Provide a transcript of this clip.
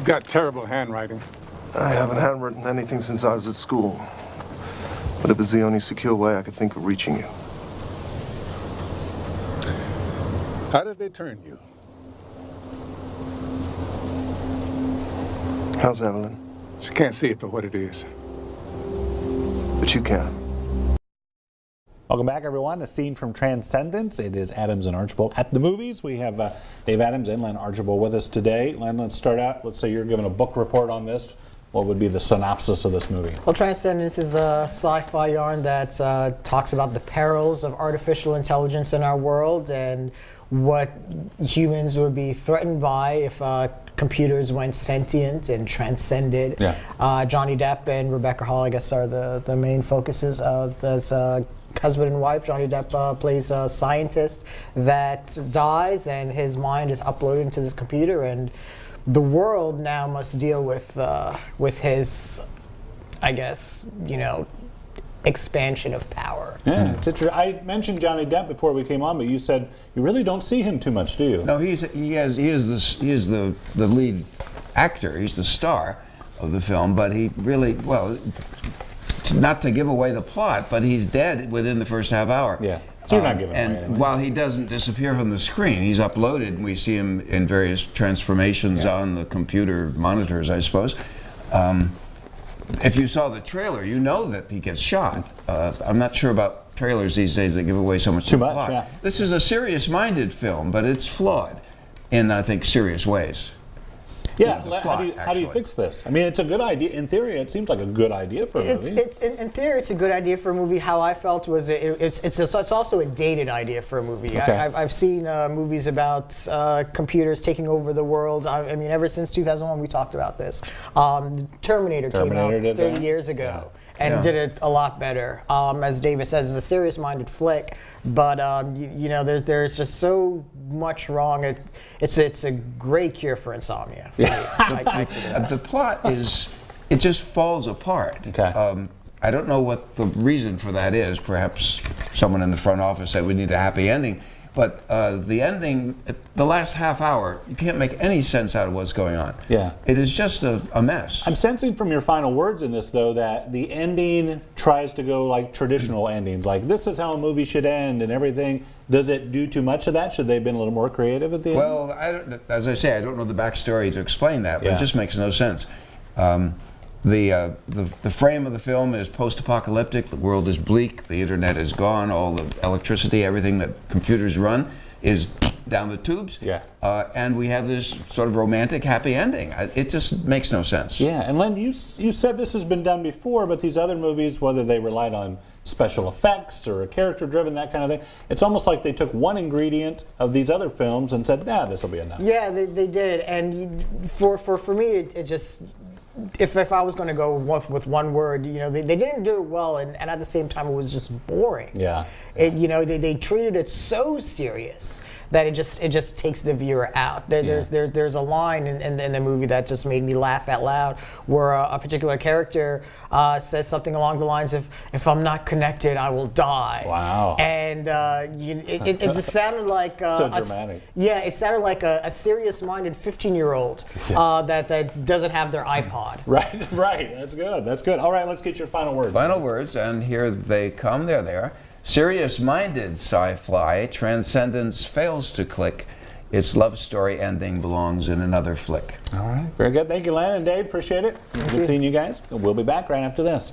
You've got terrible handwriting. I haven't handwritten anything since I was at school. But it was the only secure way I could think of reaching you. How did they turn you? How's Evelyn? She can't see it for what it is. But you can. Welcome back, everyone. A scene from Transcendence. It is Adams and Archibald at the movies. We have Dave Adams and Len Archibald with us today. Len, let's start out. Let's say you're giving a book report on this. What would be the synopsis of this movie? Well, Transcendence is a sci-fi yarn that talks about the perils of artificial intelligence in our world and what humans would be threatened by if computers went sentient and transcended. Yeah. Johnny Depp and Rebecca Hall, I guess, are the main focuses. There's husband and wife. Johnny Depp plays a scientist that dies, and his mind is uploaded into this computer, and the world now must deal with his, I guess, you know, expansion of power. Yeah, it's interesting. I mentioned Johnny Depp before we came on, but you said you really don't see him too much, do you? No, he is the lead actor. He's the star of the film, but he really, well, not to give away the plot, but he's dead within the first half hour. Yeah. So you're not giving and away anyway. While he doesn't disappear from the screen, he's uploaded, and we see him in various transformations on the computer monitors, I suppose. If you saw the trailer, you know that he gets shot. I'm not sure about trailers these days that give away so much. Too much, yeah. This is a serious-minded film, but it's flawed in, I think, serious ways. Yeah, Plot, how do you fix this? I mean, it's a good idea. In theory, it seems like a good idea for a movie. In theory, it's a good idea for a movie. How I felt was it's also a dated idea for a movie. Okay. I've seen movies about computers taking over the world. I mean, ever since 2001, we talked about this. Terminator came out 30 years ago. Yeah. And did it a lot better. As David says, it's a serious-minded flick, but you know, there's just so much wrong. It's a great cure for insomnia. For The plot is, it just falls apart. Okay. I don't know what the reason for that is. Perhaps someone in the front office said we need a happy ending. But the ending, the last half hour, you can't make any sense out of what's going on. Yeah. It is just a mess. I'm sensing from your final words in this, though, that the ending tries to go like traditional endings, like this is how a movie should end and everything. Does it do too much of that? Should they have been a little more creative at the end? Well, as I say, I don't know the backstory to explain that, but it just makes no sense. The frame of the film is post-apocalyptic. The world is bleak. The internet is gone. All the electricity, everything that computers run, is down the tubes. Yeah. And we have this sort of romantic, happy ending. It just makes no sense. Yeah. And Len, you said this has been done before, but these other movies, whether they relied on special effects or character-driven, that kind of thing, it's almost like they took one ingredient of these other films and said, "Yeah, this will be enough." Yeah, they did. And for me, it just. If I was going to go with one word, you know, they didn't do it well, and at the same time, it was just boring. Yeah. You know, they treated it so serious that it just takes the viewer out. There's a line in the movie that just made me laugh out loud, where a particular character says something along the lines of, "If I'm not connected, I will die." Wow. And it just sounded like so dramatic. It sounded like a serious-minded 15-year-old that doesn't have their iPod. Right. That's good. That's good. All right, let's get your final words. Final words, and here they come. There they are. Serious-minded sci-fi, Transcendence fails to click. Its love story ending belongs in another flick. All right. Very good. Thank you, Len and Dave. Appreciate it. Good seeing you guys. We'll be back right after this.